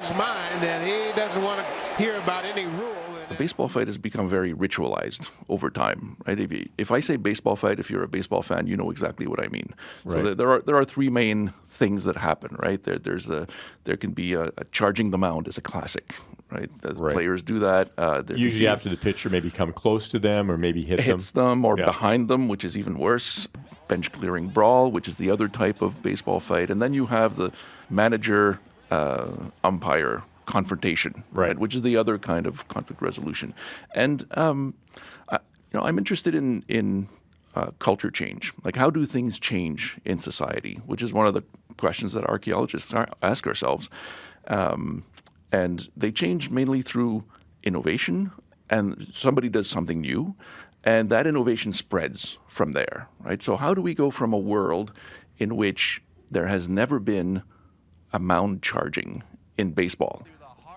coach's mind, and he doesn't want to hear about any rule. The baseball fight has become very ritualized over time, right? If I say baseball fight, if you're a baseball fan, you know exactly what I mean. Right. So there are three main things that happen, right? There can be a charging the mound is a classic, right? As Right. players do that. Usually after the pitcher maybe come close to them or maybe hits them or behind them, which is even worse. Bench clearing brawl, which is the other type of baseball fight. And then you have the manager umpire confrontation, right? Which is the other kind of conflict resolution. And I'm interested in culture change. Like, how do things change in society? Which is one of the questions that archaeologists ask ourselves. And they change mainly through innovation, and somebody does something new, and that innovation spreads from there, right? So how do we go from a world in which there has never been a mound charging in baseball?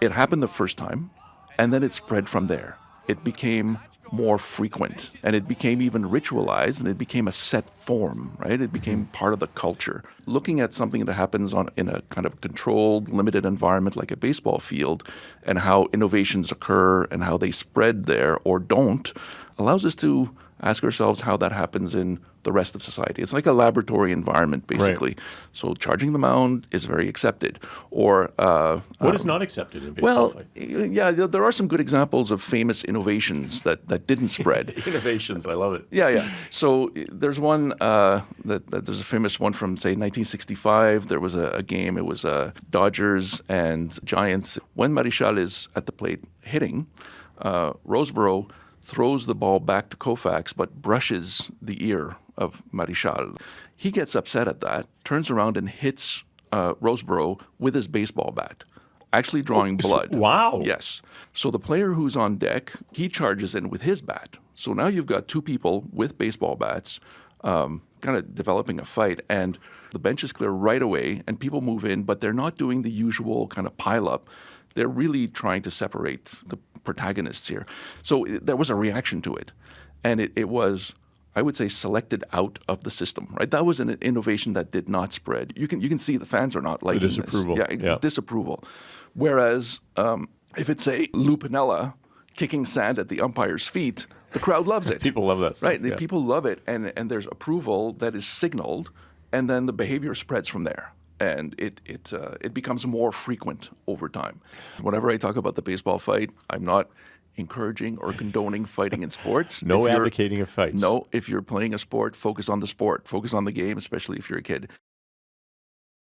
It happened the first time, and then it spread from there. It became more frequent, and it became even ritualized, and it became a set form, right? It became part of the culture. Looking at something that happens in a kind of controlled, limited environment like a baseball field, and how innovations occur and how they spread there or don't, allows us to ask ourselves how that happens in the rest of society. It's like a laboratory environment, basically. Right. So charging the mound is very accepted. Or what is not accepted in baseball fight? Yeah, there are some good examples of famous innovations that didn't spread. Innovations, I love it. Yeah. So there's one there's a famous one from, say, 1965. There was a game. It was Dodgers and Giants. When Marichal is at the plate hitting, Roseboro throws the ball back to Koufax, but brushes the ear of Marichal. He gets upset at that, turns around and hits Roseboro with his baseball bat, actually drawing blood. Wow. Yes. So the player who's on deck, he charges in with his bat. So now you've got two people with baseball bats kind of developing a fight, and the bench is clear right away, and people move in, but they're not doing the usual kind of pile-up. They're really trying to separate the protagonists here. So there was a reaction to it, and it was, I would say, selected out of the system, right? That was an innovation that did not spread. You can see the fans are not liking disapproval. This. Yeah, disapproval. Whereas if it's, say, Lou Piniella kicking sand at the umpire's feet, the crowd loves it. People love that stuff. Right, yeah. People love it, and there's approval that is signaled, and then the behavior spreads from there. And it becomes more frequent over time. Whenever I talk about the baseball fight, I'm not encouraging or condoning fighting in sports. No advocating of fights. No, if you're playing a sport, focus on the sport. Focus on the game, especially if you're a kid.